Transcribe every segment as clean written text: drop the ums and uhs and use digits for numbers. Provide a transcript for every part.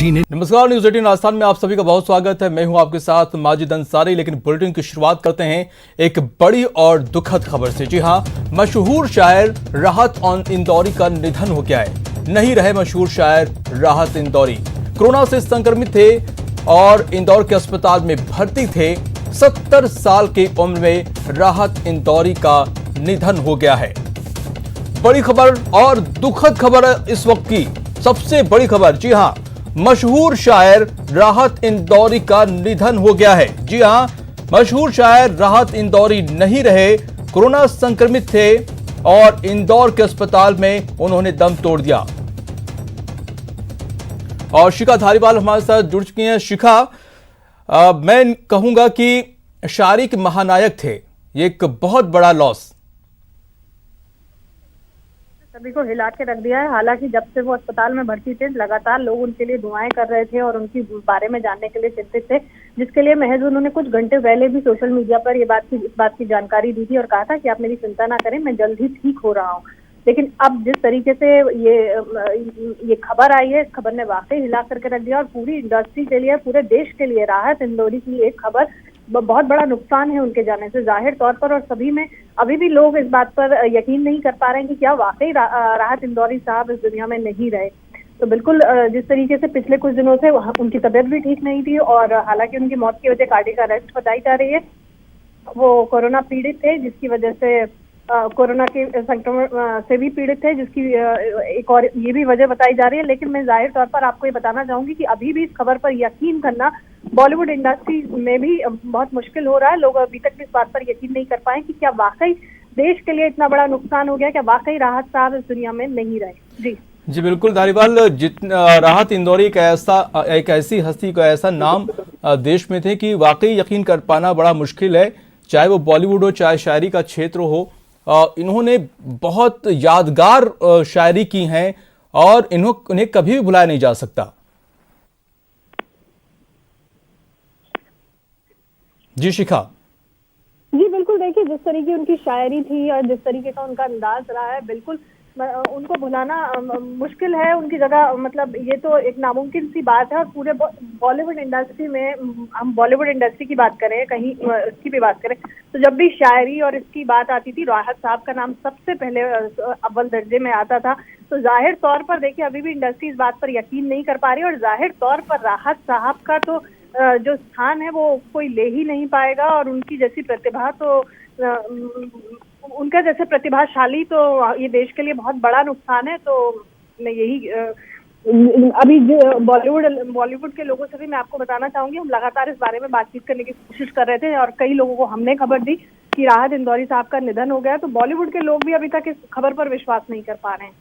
18। नमस्कार, न्यूज 18 राजस्थान में आप सभी का बहुत स्वागत है। मैं हूं आपके साथ माजिद अंसारी। लेकिन बुलेटिन की शुरुआत करते हैं एक बड़ी और दुखद खबर से। जी हां, मशहूर शायर राहत इंदौरी का निधन हो गया है। नहीं रहे मशहूर शायर राहत इंदौरी। कोरोना से संक्रमित थे और इंदौर के अस्पताल में भर्ती थे। 70 साल की उम्र में राहत इंदौरी का निधन हो गया है। बड़ी खबर और दुखद खबर इस वक्त की सबसे बड़ी खबर। जी हां, मशहूर शायर राहत इंदौरी का निधन हो गया है। जी हां, मशहूर शायर राहत इंदौरी नहीं रहे। कोरोना संक्रमित थे और इंदौर के अस्पताल में उन्होंने दम तोड़ दिया। और शिखा धारीवाल हमारे साथ जुड़ चुकी हैं। शिखा, मैं कहूंगा कि शायरी के महानायक थे, ये एक बहुत बड़ा लॉस सभी को हिला के रख दिया है। हालांकि जब से वो अस्पताल में भर्ती थे, लगातार लोग उनके लिए दुआएं कर रहे थे और उनके बारे में जानने के लिए चिंतित थे, जिसके लिए महज उन्होंने कुछ घंटे पहले भी सोशल मीडिया पर इस बात की जानकारी दी थी और कहा था कि आप मेरी चिंता ना करें, मैं जल्द ही ठीक हो रहा हूँ। लेकिन अब जिस तरीके से ये खबर आई है, इस खबर ने वाकई हिला करके रख दिया और पूरी इंडस्ट्री के लिए, पूरे देश के लिए राहत इंदौरी की एक खबर बहुत बड़ा नुकसान है उनके जाने से, जाहिर तौर पर। और सभी में अभी भी लोग इस बात पर यकीन नहीं कर पा रहे हैं कि क्या वाकई राहत इंदौरी साहब इस दुनिया में नहीं रहे। तो बिल्कुल जिस तरीके से पिछले कुछ दिनों से उनकी तबीयत भी ठीक नहीं थी और हालांकि उनकी मौत की वजह कार्डियक अरेस्ट बताई जा रही है। वो कोरोना पीड़ित थे, जिसकी वजह से कोरोना के संक्रमण से भी पीड़ित थे, जिसकी एक और ये भी वजह बताई जा रही है। लेकिन मैं जाहिर तौर पर आपको ये बताना चाहूंगी कि अभी भी इस खबर पर यकीन करना बॉलीवुड इंडस्ट्री में भी बहुत मुश्किल हो रहा है। लोग अभी तक इस बात पर यकीन नहीं कर पाए कि क्या वाकई देश के लिए इतना बड़ा नुकसान हो गया, क्या वाकई राहत साहब इस दुनिया में नहीं रहे। जी बिल्कुल धारीवाल, राहत इंदौरी एक ऐसी हस्ती का ऐसा नाम देश में थे कि वाकई यकीन कर पाना बड़ा मुश्किल है, चाहे वो बॉलीवुड हो चाहे शायरी का क्षेत्र हो। इन्होंने बहुत यादगार शायरी की हैं और इन्हें कभी भी भुलाया नहीं जा सकता। जी शिखा। जी बिल्कुल, देखिए जिस तरीके उनकी शायरी थी और जिस तरीके का उनका अंदाज रहा है, बिल्कुल उनको भुलाना मुश्किल है। उनकी जगह, मतलब ये तो एक नामुमकिन सी बात है। और पूरे बॉलीवुड इंडस्ट्री में, हम बॉलीवुड इंडस्ट्री की बात करें, कहीं इसकी भी बात करें, तो जब भी शायरी और इसकी बात आती थी, राहत साहब का नाम सबसे पहले अव्वल दर्जे में आता था। तो जाहिर तौर पर देखिए अभी भी इंडस्ट्री इस बात पर यकीन नहीं कर पा रही और जाहिर तौर पर राहत साहब का तो जो स्थान है वो कोई ले ही नहीं पाएगा। और उनकी जैसी प्रतिभा, तो उनका जैसे प्रतिभाशाली, तो ये देश के लिए बहुत बड़ा नुकसान है। तो मैं यही अभी बॉलीवुड के लोगों से भी मैं आपको बताना चाहूंगी, हम लगातार इस बारे में बातचीत करने की कोशिश कर रहे थे और कई लोगों को हमने खबर दी कि राहत इंदौरी साहब का निधन हो गया। तो बॉलीवुड के लोग भी अभी तक इस खबर पर विश्वास नहीं कर पा रहे हैं।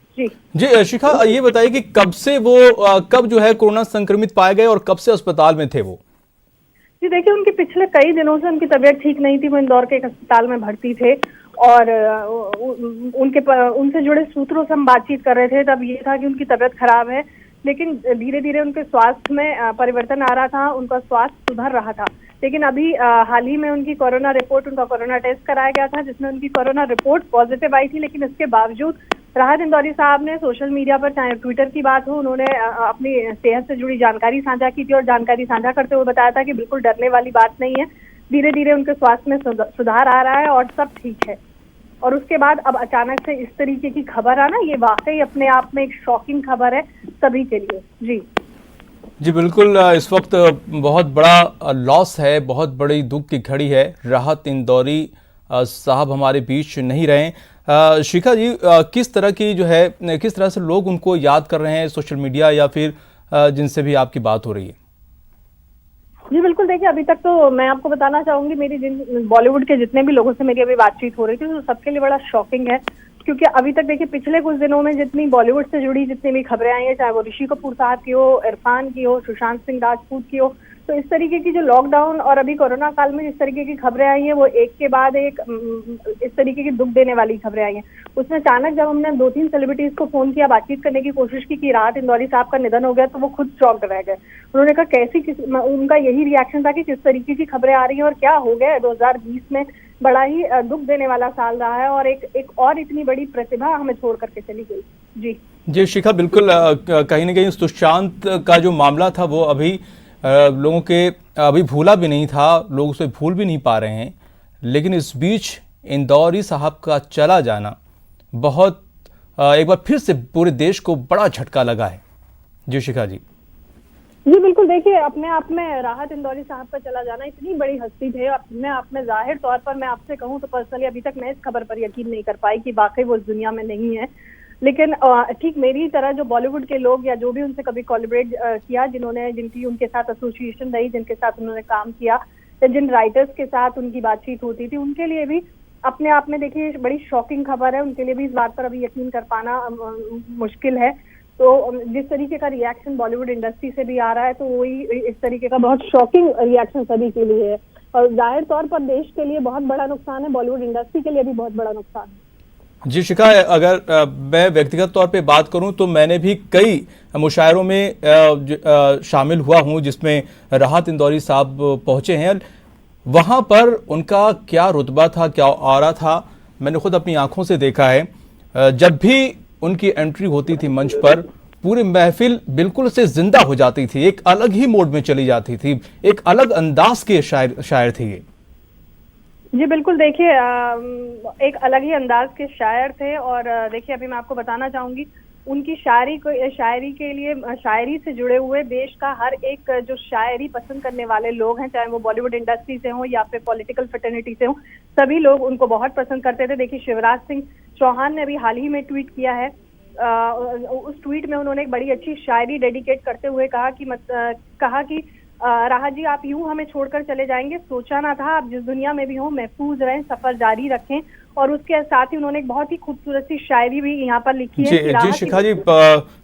जी शिखा, ये बताइए कि कब जो है कोरोना संक्रमित पाए गए और कब से अस्पताल में थे वो? जी देखिए, उनके पिछले कई दिनों से उनकी तबीयत ठीक नहीं थी। वो इंदौर के एक अस्पताल में भर्ती थे और उनसे जुड़े सूत्रों से हम बातचीत कर रहे थे, तब ये था कि उनकी तबीयत खराब है, लेकिन धीरे धीरे उनके स्वास्थ्य में परिवर्तन आ रहा था, उनका स्वास्थ्य सुधर रहा था। लेकिन अभी हाल ही में उनकी कोरोना टेस्ट कराया गया था, जिसमें उनकी कोरोना रिपोर्ट पॉजिटिव आई थी। लेकिन इसके बावजूद राहत इंदौरी साहब ने सोशल मीडिया पर, चाहे ट्विटर की बात हो, उन्होंने अपनी सेहत से जुड़ी जानकारी साझा की थी और जानकारी साझा करते हुए बताया था कि बिल्कुल डरने वाली बात नहीं है, धीरे धीरे उनके स्वास्थ्य में सुधार आ रहा है और सब ठीक है। और उसके बाद अब अचानक से इस तरीके की खबर आना, ये वाकई अपने आप में एक शॉकिंग खबर है सभी के लिए। जी बिल्कुल, इस वक्त बहुत बड़ा लॉस है, बहुत बड़ी दुख की घड़ी है। राहत इंदौरी साहब हमारे बीच नहीं रहे। शिखा जी, किस तरह से लोग उनको याद कर रहे हैं, सोशल मीडिया या फिर जिनसे भी आपकी बात हो रही है? जी बिल्कुल, देखिए अभी तक तो मैं आपको बताना चाहूंगी, मेरी बॉलीवुड के जितने भी लोगों से मेरी अभी बातचीत हो रही थी, तो सबके लिए बड़ा शॉकिंग है। क्योंकि अभी तक देखिए पिछले कुछ दिनों में जितनी बॉलीवुड से जुड़ी जितनी भी खबरें आई हैं, चाहे वो ऋषि कपूर साहब की हो, इरफान की हो, सुशांत सिंह राजपूत की हो, तो इस तरीके की जो लॉकडाउन और अभी कोरोना काल में जिस तरीके की खबरें आई हैं, वो एक के बाद एक इस तरीके की दुख देने वाली खबरें आई हैं। उसमें अचानक जब हमने 2-3 सेलिब्रिटीज को फोन किया, बातचीत करने की कोशिश की कि राहत इंदौरी साहब का निधन हो गया, तो वो खुद शॉक्ड रह गए। उन्होंने कहा उनका यही रिएक्शन था कि किस तरीके की खबरें आ रही हैं और क्या हो गया। 2020 में बड़ा ही दुख देने वाला साल रहा है और एक और इतनी बड़ी प्रतिभा हमें छोड़ करके चली गई। जी जी शिखा, बिल्कुल कहीं ना कहीं सुशांत का जो मामला था वो अभी लोगों के अभी भूला भी नहीं था, लोग उसे भूल भी नहीं पा रहे हैं। लेकिन इस बीच इंदौरी साहब का चला जाना बहुत एक बार फिर से पूरे देश को बड़ा झटका लगा है। जी शिखा जी। जी बिल्कुल, देखिए अपने आप में राहत इंदौरी साहब का चला जाना, इतनी बड़ी हस्ती थे अपने आप में, जाहिर तौर पर मैं आपसे कहूं तो पर्सनली अभी तक मैं इस खबर पर यकीन नहीं कर पाई कि वाकई वो इस दुनिया में नहीं है। लेकिन ठीक मेरी तरह जो बॉलीवुड के लोग या जो भी उनसे कभी कोलैबोरेट किया, जिनकी उनके साथ एसोसिएशन रही, जिनके साथ उन्होंने काम किया, या जिन राइटर्स के साथ उनकी बातचीत होती थी, उनके लिए भी अपने आप में देखिए बड़ी शॉकिंग खबर है। उनके लिए भी इस बात पर अभी यकीन कर पाना मुश्किल है। तो जिस तरीके का रिएक्शन बॉलीवुड इंडस्ट्री से भी आ रहा है, तो वही इस तरीके का बहुत शॉकिंग रिएक्शन सभी के लिए है, और जाहिर तौर पर देश के लिए बहुत बड़ा नुकसान है, बॉलीवुड इंडस्ट्री के लिए भी बहुत बड़ा नुकसान है। जी शिखा, अगर मैं व्यक्तिगत तौर पे बात करूं तो मैंने भी कई मुशायरों में शामिल हुआ हूं जिसमें राहत इंदौरी साहब पहुंचे हैं। वहां पर उनका क्या रुतबा था, क्या ऑरा था, मैंने खुद अपनी आंखों से देखा है। जब भी उनकी एंट्री होती थी मंच पर, पूरी महफिल बिल्कुल से जिंदा हो जाती थी, एक अलग ही मोड में चली जाती थी, एक अलग अंदाज के शायर थे ये। जी बिल्कुल, देखिए एक अलग ही अंदाज के शायर थे। और देखिए अभी मैं आपको बताना चाहूंगी, उनकी शायरी के लिए, शायरी से जुड़े हुए देश का हर एक जो शायरी पसंद करने वाले लोग हैं, चाहे वो बॉलीवुड इंडस्ट्री से हों या फिर पॉलिटिकल फ्रेटर्निटी से हों, सभी लोग उनको बहुत पसंद करते थे। देखिए शिवराज सिंह चौहान ने अभी हाल ही में ट्वीट किया है, उस ट्वीट में उन्होंने एक बड़ी अच्छी शायरी डेडिकेट करते हुए कहा कि राहत जी, आप यूं हमें छोड़कर चले जाएंगे, सोचा ना था, आप जिस दुनिया में भी हो महफूज रहें, सफर जारी रखें। और उसके साथ ही उन्होंने एक बहुत ही खूबसूरत सी शायरी भी यहाँ पर लिखी है। जी शिखा जी,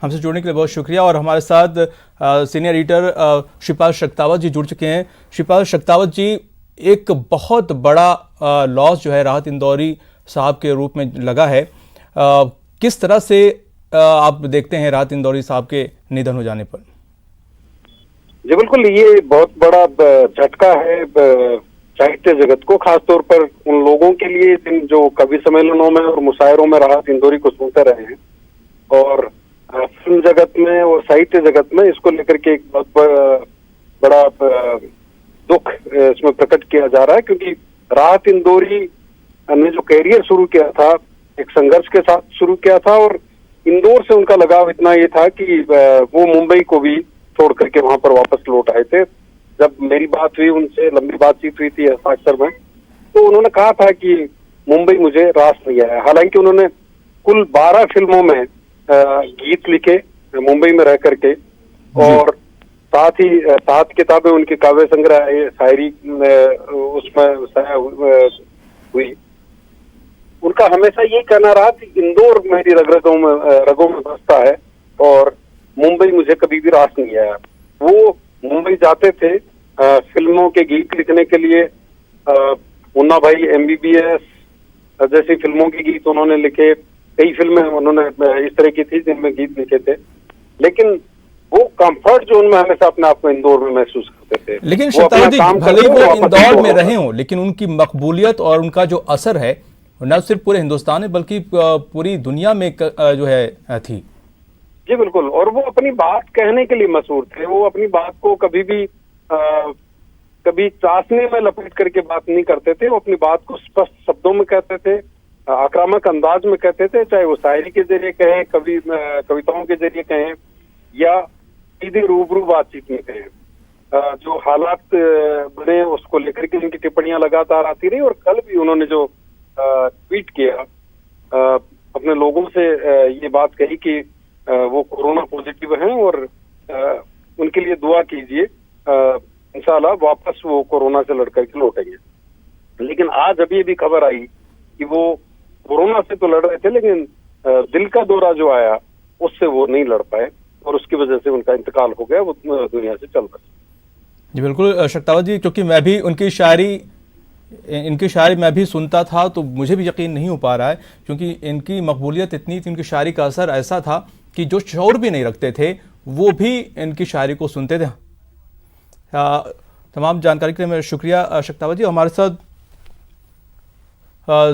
हमसे जुड़ने के लिए बहुत शुक्रिया। और हमारे साथ सीनियर एडिटर शिपाल शक्तावत जी जुड़ चुके हैं। शिपाल शक्तावत जी, एक बहुत बड़ा लॉस जो है राहत इंदौरी साहब के रूप में लगा है, किस तरह से आप देखते हैं राहत इंदौरी साहब के निधन हो जाने पर? जी बिल्कुल, ये बहुत बड़ा झटका है साहित्य जगत को, खासतौर पर उन लोगों के लिए जो कवि सम्मेलनों में और मुशायरों में राहत इंदौरी को सुनते रहे हैं, और फिल्म जगत में और साहित्य जगत में इसको लेकर के एक बहुत बड़ा दुख इसमें प्रकट किया जा रहा है। क्योंकि राहत इंदौरी ने जो कैरियर शुरू किया था, एक संघर्ष के साथ शुरू किया था, और इंदौर से उनका लगाव इतना ये था कि वो मुंबई को भी छोड़ करके वहां पर वापस लौट आए थे। जब मेरी बात हुई उनसे, लंबी बातचीत हुई थी हस्ताक्षर में, तो उन्होंने कहा था कि मुंबई मुझे रास नहीं आया। हालांकि उन्होंने कुल 12 फिल्मों में गीत लिखे मुंबई में रह करके, और साथ ही 7 किताबें उनकी काव्य संग्रह शायरी उसमें हुई। उनका हमेशा ये कहना रहा कि इंदौर मेरी रगों में बसता है और मुंबई मुझे कभी भी रास नहीं आया। वो मुंबई जाते थे फिल्मों के गीत लिखने के लिए। मुन्ना भाई, MBBS जैसी फिल्मों के गीत उन्होंने लिखे, कई फिल्में उन्होंने इस तरह की थी जिनमें गीत लिखे थे, लेकिन वो कंफर्ट जोन में हमेशा अपने आप को इंदौर में महसूस करते थे। लेकिन शताब्दी जी, भले ही वो इंदौर में रहे हों, लेकिन उनकी मकबूलियत और उनका जो असर है न सिर्फ पूरे हिंदुस्तान में बल्कि पूरी दुनिया में जो है थी। जी बिल्कुल, और वो अपनी बात कहने के लिए मशहूर थे। वो अपनी बात को कभी भी कभी चाशनी में लपेट करके बात नहीं करते थे। वो अपनी बात को स्पष्ट शब्दों में कहते थे, आक्रामक अंदाज में कहते थे, चाहे वो शायरी के जरिए कहें, कविताओं के जरिए कहें, या सीधे रूबरू बातचीत में कहें। जो हालात बने उसको लेकर के उनकी टिप्पणियां लगातार आती रही, और कल भी उन्होंने जो ट्वीट किया, अपने लोगों से ये बात कही कि वो कोरोना पॉजिटिव हैं और उनके लिए दुआ कीजिए, इंशाल्लाह वापस वो कोरोना से लड़ करके लौटेंगे। लेकिन आज अभी भी खबर आई कि वो कोरोना से तो लड़ रहे थे, लेकिन दिल का दौरा जो आया उससे वो नहीं लड़ पाए, और उसकी वजह से उनका इंतकाल हो गया, वो दुनिया से चल रहे। जी बिल्कुल शक्तावत जी, क्योंकि मैं भी इनकी शायरी मैं भी सुनता था, तो मुझे भी यकीन नहीं हो पा रहा है, क्योंकि इनकी मकबूलियत इतनी थी, इनकी शायरी का असर ऐसा था कि जो शौर भी नहीं रखते थे वो भी इनकी शायरी को सुनते थे। तमाम जानकारी के लिए मेरा शुक्रिया शक्तावत जी। हमारे साथ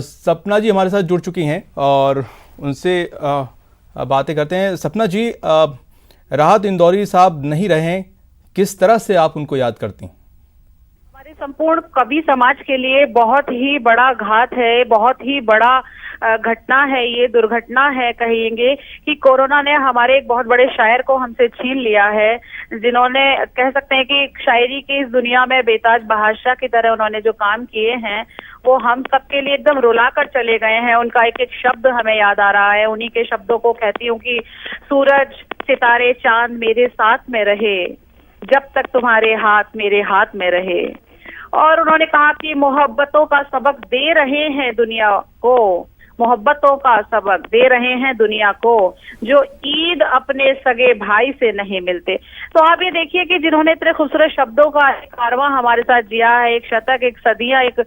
सपना जी हमारे साथ जुड़ चुकी हैं और उनसे बातें करते हैं। सपना जी, राहत इंदौरी साहब नहीं रहे हैं, किस तरह से आप उनको याद करती हैं? हमारे संपूर्ण कवि समाज के लिए बहुत ही बड़ा घात है, बहुत ही बड़ा घटना है, ये दुर्घटना है कहेंगे कि कोरोना ने हमारे एक बहुत बड़े शायर को हमसे छीन लिया है, जिन्होंने कह सकते हैं कि शायरी की इस दुनिया में बेताज बादशाह की तरह उन्होंने जो काम किए हैं वो हम सबके लिए एकदम रुला कर चले गए हैं। उनका एक एक शब्द हमें याद आ रहा है। उन्हीं के शब्दों को कहती हूँ कि सूरज सितारे चांद मेरे साथ में रहे, जब तक तुम्हारे हाथ मेरे हाथ में रहे। और उन्होंने कहा कि मोहब्बतों का सबक दे रहे हैं दुनिया को, मोहब्बतों का सबक दे रहे हैं दुनिया को, जो ईद अपने सगे भाई से नहीं मिलते। तो आप ये देखिए कि जिन्होंने इतने खूबसूरत शब्दों का कारवां हमारे साथ जिया है, एक शतक, एक सदियां, एक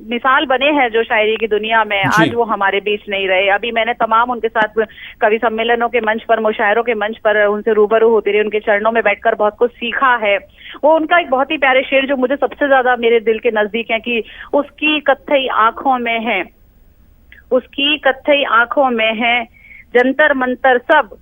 मिसाल बने हैं जो शायरी की दुनिया में, आज वो हमारे बीच नहीं रहे। अभी मैंने तमाम उनके साथ कवि सम्मेलनों के मंच पर, मुशायरों के मंच पर उनसे रूबरू होती रही, उनके चरणों में बैठकर बहुत कुछ सीखा है। वो उनका एक बहुत ही प्यारे शेर जो मुझे सबसे ज्यादा मेरे दिल के नजदीक है कि उसकी कत्थई आंखों में है, उसकी कत्थई आंखों में है जंतर मंतर सब,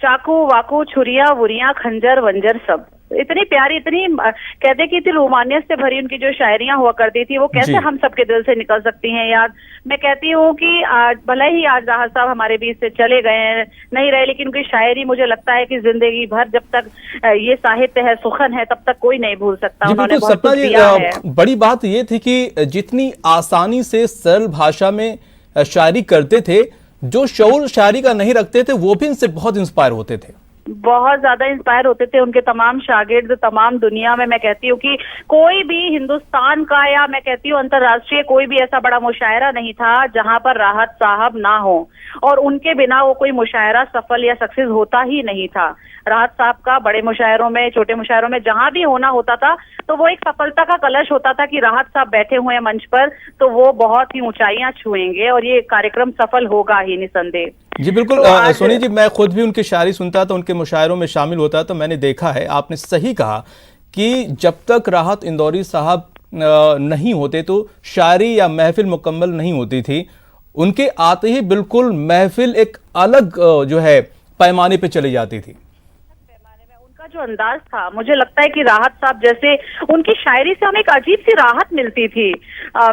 चाकू वाकू छुरिया वुरिया खंजर वंजर सब। इतनी प्यारी, इतनी कहते कि इतनी रोमानियत से भरी उनकी जो शायरियां हुआ करती थी, वो कैसे हम सबके दिल से निकल सकती हैं याद। मैं कहती हूँ कि भले ही आज राहत साहब हमारे बीच से चले गए हैं, नहीं रहे, लेकिन उनकी शायरी मुझे लगता है कि जिंदगी भर जब तक ये साहित्य है, सुखन है, तब तक कोई नहीं भूल सकता। उन्होंने बहुत कुछ दिया है। बड़ी बात ये थी कि जितनी आसानी से सरल भाषा में शायरी करते थे, जो शौर शायरी का नहीं रखते थे वो भी इनसे बहुत इंस्पायर होते थे, बहुत ज्यादा इंस्पायर होते थे। उनके तमाम शागिर्द तमाम दुनिया में, मैं कहती हूँ कि कोई भी हिंदुस्तान का या मैं कहती हूँ अंतर्राष्ट्रीय कोई भी ऐसा बड़ा मुशायरा नहीं था जहां पर राहत साहब ना हो, और उनके बिना वो कोई मुशायरा सफल या सक्सेस होता ही नहीं था। राहत साहब का बड़े मुशायरों में, छोटे मुशायरों में जहां भी होना होता था तो वो एक सफलता का कलश होता था कि राहत साहब बैठे हुए हैं मंच पर तो वो बहुत ही ऊंचाइयां छुएंगे और ये कार्यक्रम सफल होगा ही निसंदेह। जी बिल्कुल। तो सोनी जी, मैं खुद भी उनकी शायरी सुनता था, उनके मुशायरों में शामिल होता, तो मैंने देखा है, आपने सही कहा कि जब तक राहत इंदौरी साहब नहीं होते तो शायरी या महफिल मुकम्मल नहीं होती थी। उनके आते ही बिल्कुल महफिल एक अलग जो है पैमाने पे चली जाती थी। उनका जो अंदाज था, मुझे लगता है कि राहत साहब जैसे, उनकी शायरी से हमें एक अजीब सी राहत मिलती थी।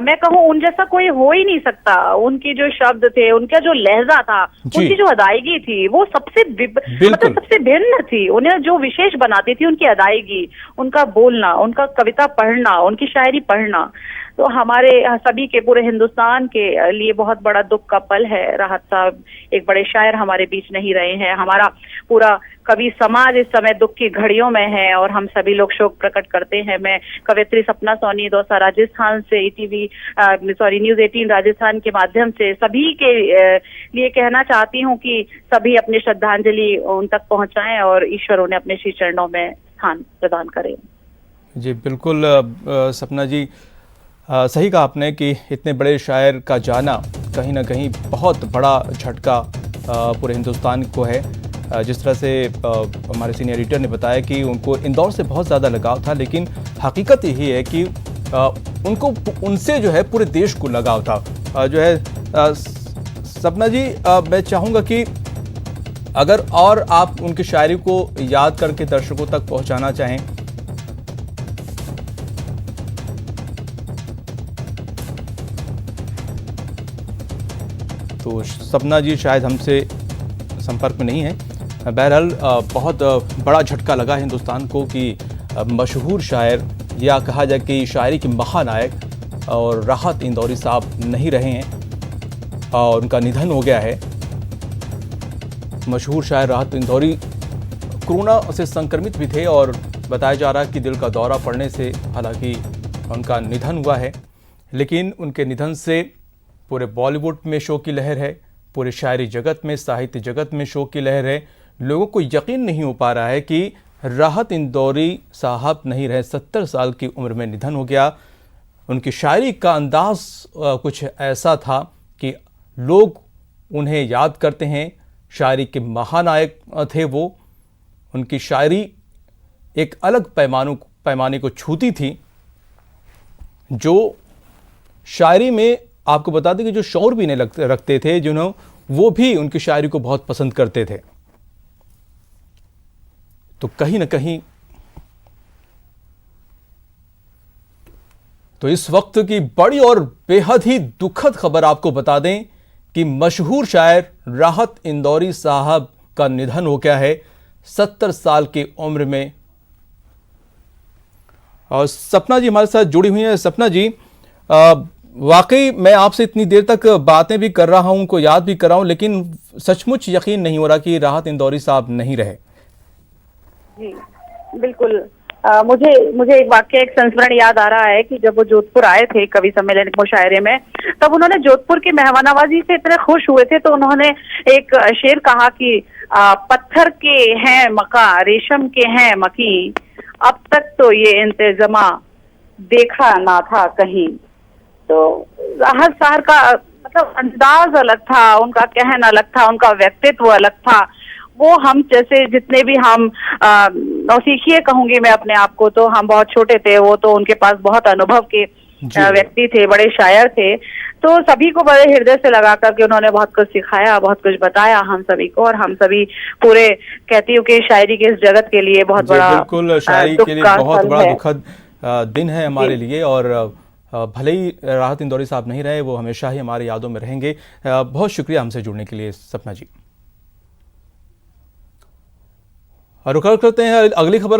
मैं कहूँ उन जैसा कोई हो ही नहीं सकता। उनके जो शब्द थे, उनका जो लहजा था, उनकी जो अदायगी थी, वो सबसे मतलब सबसे भिन्न थी। उन्हें जो विशेष बनाती थी उनकी अदायगी, उनका बोलना, उनका कविता पढ़ना, उनकी शायरी पढ़ना। तो हमारे सभी के, पूरे हिंदुस्तान के लिए बहुत बड़ा दुख का पल है। राहत साहब एक बड़े शायर हमारे बीच नहीं रहे हैं। हमारा पूरा कवि समाज इस समय दुख की घड़ियों में है और हम सभी लोग शोक प्रकट करते हैं। मैं कवयित्री सपना सोनी दौसा राजस्थान से न्यूज़ 18 राजस्थान के माध्यम से सभी के लिए कहना चाहती हूँ कि सभी अपनी श्रद्धांजलि उन तक पहुंचाएं और ईश्वर उन्हें अपने श्री चरणों में स्थान प्रदान करें। जी बिल्कुल सपना जी, सही कहा आपने कि इतने बड़े शायर का जाना कहीं ना कहीं बहुत बड़ा झटका पूरे हिंदुस्तान को है। जिस तरह से हमारे सीनियर एडिटर ने बताया कि उनको इंदौर से बहुत ज़्यादा लगाव था, लेकिन हकीकत यही है कि उनको उनसे जो है पूरे देश को लगाव था। जो है सपना जी, मैं चाहूँगा कि अगर और आप उनकी शायरी को याद करके दर्शकों तक पहुँचाना चाहें। तो सपना जी शायद हमसे संपर्क में नहीं है। बहरहाल बहुत बड़ा झटका लगा हिंदुस्तान को कि मशहूर शायर या कहा जाए कि शायरी के महानायक और राहत इंदौरी साहब नहीं रहे हैं और उनका निधन हो गया है। मशहूर शायर राहत इंदौरी कोरोना से संक्रमित भी थे और बताया जा रहा है कि दिल का दौरा पड़ने से हालांकि उनका निधन हुआ है, लेकिन उनके निधन से पूरे बॉलीवुड में शोक की लहर है, पूरे शायरी जगत में, साहित्य जगत में शोक की लहर है। लोगों को यकीन नहीं हो पा रहा है कि राहत इंदौरी साहब नहीं रहे, 70 साल की उम्र में निधन हो गया। उनकी शायरी का अंदाज कुछ ऐसा था कि लोग उन्हें याद करते हैं, शायरी के महानायक थे वो। उनकी शायरी एक अलग पैमाने को छूती थी, जो शायरी में आपको बता दें कि जो शौर भी नहीं रखते थे, जिन्होंने वो भी उनकी शायरी को बहुत पसंद करते थे। तो कहीं ना कहीं तो इस वक्त की बड़ी और बेहद ही दुखद खबर आपको बता दें कि मशहूर शायर राहत इंदौरी साहब का निधन हो गया है 70 साल की उम्र में। और सपना जी हमारे साथ जुड़ी हुई हैं। सपना जी, वाकई मैं आपसे इतनी देर तक बातें भी कर रहा हूं, उनको याद भी कर रहा हूं, लेकिन सचमुच यकीन नहीं हो रहा कि राहत इंदौरी साहब नहीं रहे। जी बिल्कुल। मुझे एक वाक्य, एक संस्मरण याद आ रहा है कि जब वो जोधपुर आए थे कवि सम्मेलन मुशायरे में, तब उन्होंने जोधपुर की मेहमानवाजी से इतने खुश हुए थे, तो उन्होंने एक शेर कहा कि पत्थर के हैं मका, रेशम के हैं मकी, अब तक तो ये इंतजामा देखा ना था कहीं। तो राहत साहब का मतलब अंदाज अलग था, उनका कहना अलग था, उनका व्यक्तित्व अलग था। वो हम जैसे जितने भी हम नौसिखिए कहूंगी मैं अपने आप को, तो हम बहुत छोटे थे, वो तो उनके पास बहुत अनुभव के व्यक्ति थे, बड़े शायर थे। तो सभी को बड़े हृदय से लगा करके उन्होंने बहुत कुछ सिखाया, बहुत कुछ बताया हम सभी को, और हम सभी पूरे कहती हूँ कि शायरी के इस जगत के लिए बहुत बड़ा, बिल्कुल शायरी के लिए बहुत बड़ा दुखद दिन है हमारे लिए। और भले ही राहत इंदौरी साहब नहीं रहे, वो हमेशा ही हमारी यादों में रहेंगे। बहुत शुक्रिया हमसे जुड़ने के लिए सपना जी। और रुक करते हैं अगली खबर।